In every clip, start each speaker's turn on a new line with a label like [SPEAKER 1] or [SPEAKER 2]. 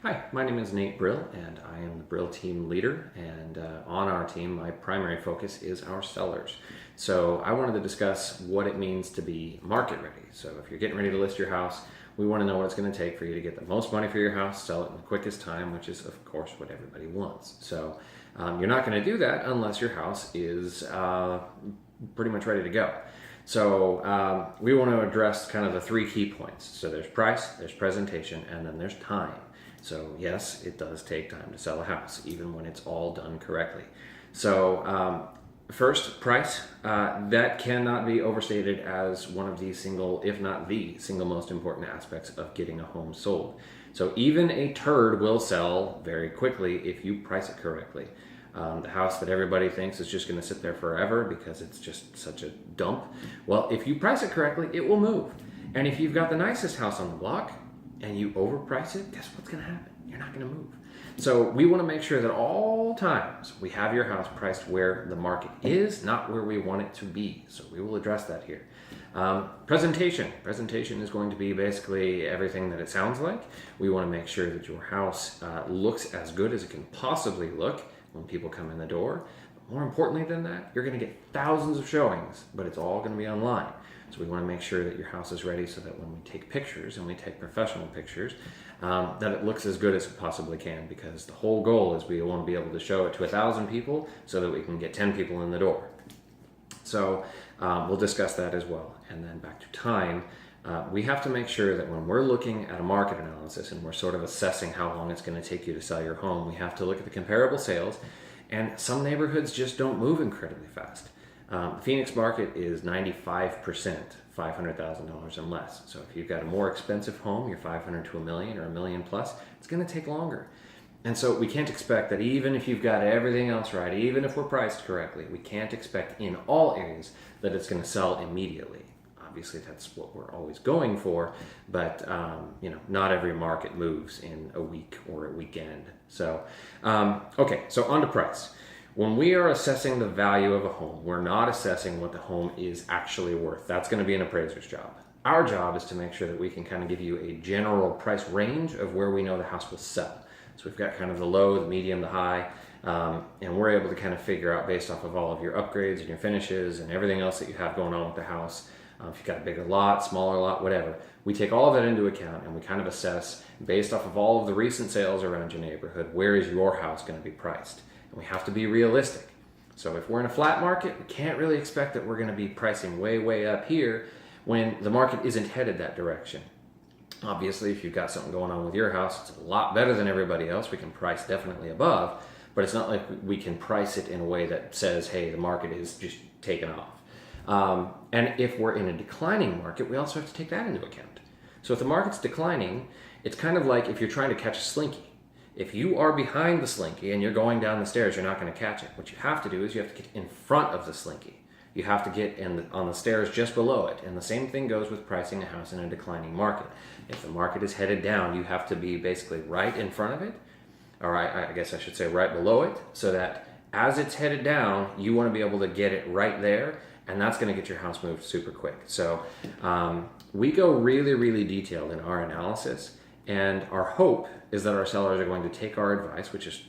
[SPEAKER 1] Hi, my name is Nate Brill, and I am the Brill team leader. And on our team, my primary focus is our sellers. So I wanted to discuss what it means to be market ready. So if you're getting ready to list your house, we want to know what it's going to take for you to get the most money for your house, sell it in the quickest time, which is, of course, what everybody wants. So you're not going to do that unless your house is pretty much ready to go. So we want to address kind of the three key points. So there's price, there's presentation, and then there's time. So yes, it does take time to sell a house, even when it's all done correctly. So first, price. That cannot be overstated as one of the single, if not the single most important aspects of getting a home sold. So even a turd will sell very quickly if you price it correctly. The house that everybody thinks is just going to sit there forever because it's just such a dump. Well, if you price it correctly, it will move. And if you've got the nicest house on the block, and you overprice it, guess what's going to happen? You're not going to move. So we want to make sure that all times we have your house priced where the market is, not where we want it to be. So we will address that here. Presentation. Presentation is going to be basically everything that it sounds like. We want to make sure that your house looks as good as it can possibly look when people come in the door. But more importantly than that, you're going to get thousands of showings, but it's all going to be online. So we want to make sure that your house is ready so that when we take pictures, and we take professional pictures, that it looks as good as it possibly can, because the whole goal is we want to be able to show it to 1,000 people so that we can get 10 people in the door. So we'll discuss that as well. And then back to time, we have to make sure that when we're looking at a market analysis and we're sort of assessing how long it's going to take you to sell your home, we have to look at the comparable sales, and some neighborhoods just don't move incredibly fast. The Phoenix market is 95% $500,000 and less. So if you've got a more expensive home, you're 500 to a million or a million plus, it's going to take longer. And so we can't expect that even if you've got everything else right, even if we're priced correctly, we can't expect in all areas that it's going to sell immediately. Obviously, that's what we're always going for, but not every market moves in a week or a weekend. So, okay, so on to price. When we are assessing the value of a home, we're not assessing what the home is actually worth. That's going to be an appraiser's job. Our job is to make sure that we can kind of give you a general price range of where we know the house will sell. So we've got kind of the low, the medium, the high, and we're able to kind of figure out based off of all of your upgrades and your finishes and everything else that you have going on with the house. If you've got a bigger lot, smaller lot, whatever, we take all of that into account and we kind of assess based off of all of the recent sales around your neighborhood, where is your house going to be priced? And we have to be realistic. So if we're in a flat market, we can't really expect that we're going to be pricing way, way up here when the market isn't headed that direction. Obviously, if you've got something going on with your house, it's a lot better than everybody else. We can price definitely above, but it's not like we can price it in a way that says, hey, the market is just taken off. And if we're in a declining market, we also have to take that into account. So if the market's declining, it's kind of like if you're trying to catch a slinky. If you are behind the slinky and you're going down the stairs, you're not going to catch it. What you have to do is you have to get in front of the slinky. You have to get on the stairs just below it. And the same thing goes with pricing a house in a declining market. If the market is headed down, you have to be basically right in front of it, or I guess I should say right below it, so that as it's headed down, you want to be able to get it right there, and that's going to get your house moved super quick. So we go really, really detailed in our analysis. And our hope is that our sellers are going to take our advice, which is,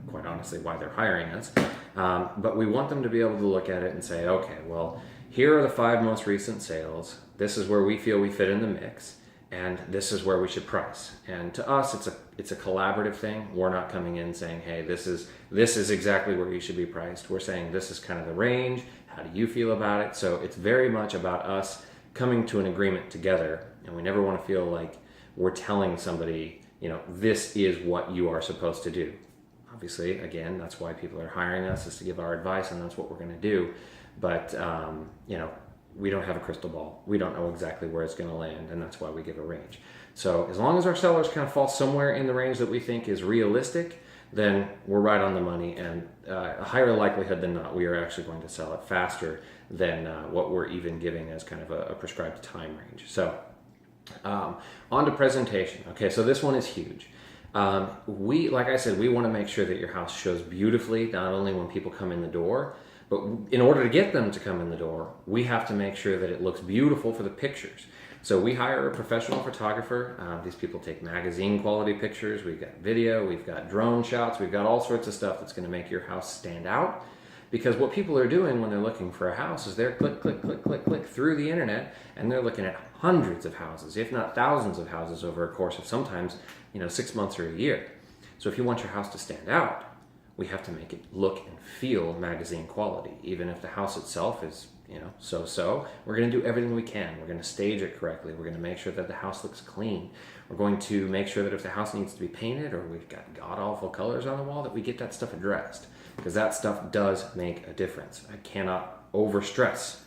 [SPEAKER 1] quite honestly, why they're hiring us. But we want them to be able to look at it and say, okay, well, here are the 5 most recent sales. This is where we feel we fit in the mix, and this is where we should price. And to us, it's a collaborative thing. We're not coming in saying, hey, this is exactly where you should be priced. We're saying this is kind of the range. How do you feel about it? So it's very much about us coming to an agreement together, and we never want to feel like we're telling somebody, this is what you are supposed to do. Obviously, again, that's why people are hiring us, is to give our advice, and that's what we're going to do. But, we don't have a crystal ball. We don't know exactly where it's going to land, and that's why we give a range. So as long as our sellers kind of fall somewhere in the range that we think is realistic, then we're right on the money, and a higher likelihood than not, we are actually going to sell it faster than what we're even giving as kind of a prescribed time range. So on to presentation. Okay, so this one is huge. Like I said, we want to make sure that your house shows beautifully, not only when people come in the door, but in order to get them to come in the door, we have to make sure that it looks beautiful for the pictures. So we hire a professional photographer. These people take magazine quality pictures. We've got video, we've got drone shots, we've got all sorts of stuff that's going to make your house stand out. Because what people are doing when they're looking for a house is they're click, click, click, click, click through the internet, and they're looking at hundreds of houses, if not thousands of houses over a course of sometimes, 6 months or a year. So if you want your house to stand out, we have to make it look and feel magazine quality. Even if the house itself is, so-so, we're going to do everything we can. We're going to stage it correctly. We're going to make sure that the house looks clean. We're going to make sure that if the house needs to be painted or we've got god-awful colors on the wall, that we get that stuff addressed. Because that stuff does make a difference. I cannot overstress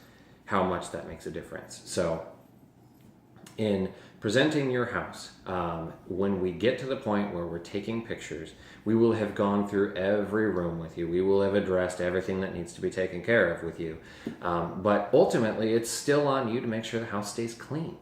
[SPEAKER 1] how much that makes a difference. So in presenting your house, when we get to the point where we're taking pictures, we will have gone through every room with you. We will have addressed everything that needs to be taken care of with you. But ultimately, it's still on you to make sure the house stays clean.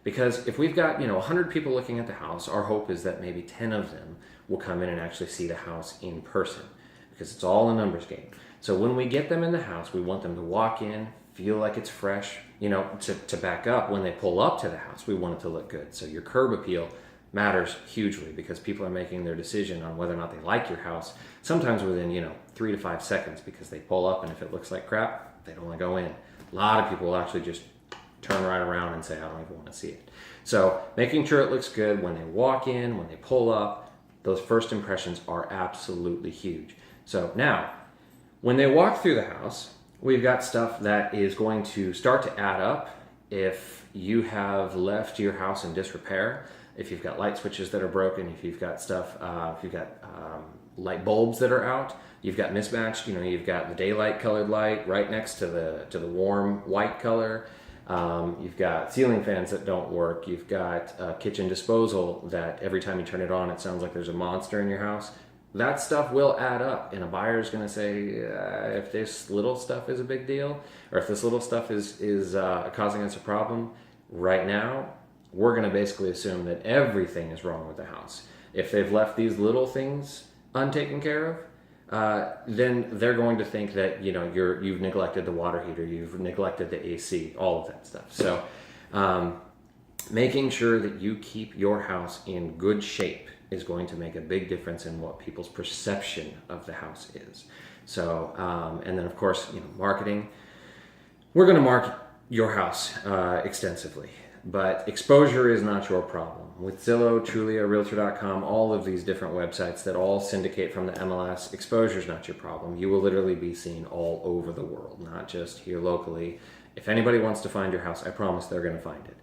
[SPEAKER 1] Because if we've got 100 people looking at the house, our hope is that maybe 10 of them will come in and actually see the house in person. Because it's all a numbers game. So when we get them in the house, we want them to walk in, feel like it's fresh, to back up. When they pull up to the house, we want it to look good. So your curb appeal matters hugely because people are making their decision on whether or not they like your house, sometimes within, 3 to 5 seconds, because they pull up and if it looks like crap, they don't want to go in. A lot of people will actually just turn right around and say, I don't even want to see it. So making sure it looks good when they walk in, when they pull up, those first impressions are absolutely huge. So now, when they walk through the house, we've got stuff that is going to start to add up if you have left your house in disrepair, if you've got light switches that are broken, if you've got stuff, if you've got light bulbs that are out, you've got mismatched, you've got the daylight colored light right next to the warm white color. You've got ceiling fans that don't work. You've got kitchen disposal that every time you turn it on, it sounds like there's a monster in your house. That stuff will add up, and a buyer is going to say, if this little stuff is a big deal, or if this little stuff is causing us a problem right now, we're going to basically assume that everything is wrong with the house. If they've left these little things untaken care of, then they're going to think that you've neglected the water heater, you've neglected the AC, all of that stuff. So making sure that you keep your house in good shape is going to make a big difference in what people's perception of the house is. So, and then of course, marketing. We're going to market your house extensively, but exposure is not your problem. With Zillow, Trulia, Realtor.com, all of these different websites that all syndicate from the MLS, exposure is not your problem. You will literally be seen all over the world, not just here locally. If anybody wants to find your house, I promise they're going to find it.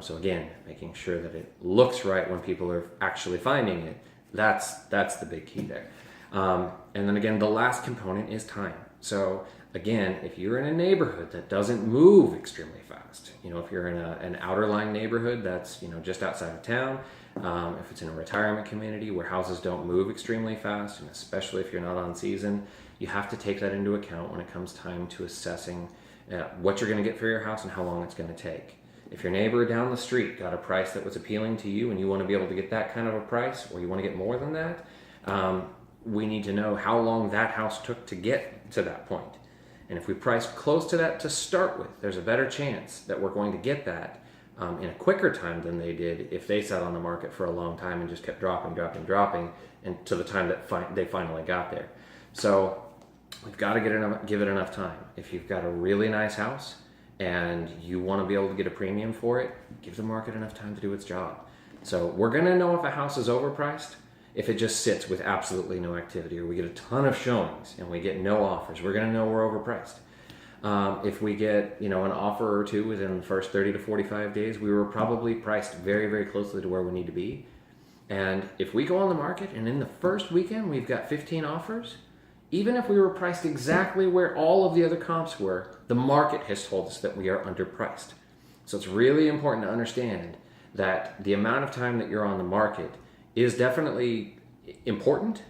[SPEAKER 1] So again, making sure that it looks right when people are actually finding it, that's the big key there. And then again, the last component is time. So again, if you're in a neighborhood that doesn't move extremely fast, if you're in an outer line neighborhood that's, just outside of town, if it's in a retirement community where houses don't move extremely fast, and especially if you're not on season, you have to take that into account when it comes time to assessing what you're going to get for your house and how long it's going to take. If your neighbor down the street got a price that was appealing to you and you want to be able to get that kind of a price, or you want to get more than that, we need to know how long that house took to get to that point. And if we price close to that to start with, there's a better chance that we're going to get that in a quicker time than they did if they sat on the market for a long time and just kept dropping, and to the time that they finally got there. So we've got to give it enough time. If you've got a really nice house and you want to be able to get a premium for it, give the market enough time to do its job. So we're going to know if a house is overpriced if it just sits with absolutely no activity, or we get a ton of showings and we get no offers. We're going to know we're overpriced. If we get an offer or two within the first 30 to 45 days, we were probably priced very, very closely to where we need to be. And if we go on the market and in the first weekend we've got 15 offers, even if we were priced exactly where all of the other comps were, the market has told us that we are underpriced. So it's really important to understand that the amount of time that you're on the market is definitely important,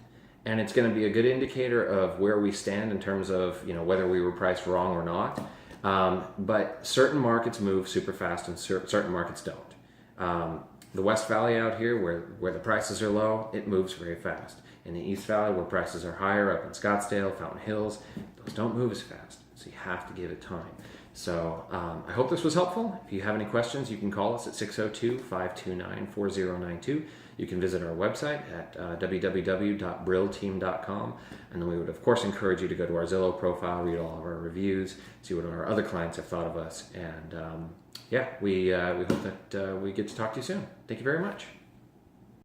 [SPEAKER 1] and it's going to be a good indicator of where we stand in terms of whether we were priced wrong or not. But certain markets move super fast and certain markets don't. The West Valley out here, where the prices are low, it moves very fast. In the East Valley, where prices are higher, up in Scottsdale, Fountain Hills, those don't move as fast. So you have to give it time. So I hope this was helpful. If you have any questions, you can call us at 602-529-4092. You can visit our website at www.brillteam.com. And then we would, of course, encourage you to go to our Zillow profile, read all of our reviews, see what our other clients have thought of us. And we hope that we get to talk to you soon. Thank you very much.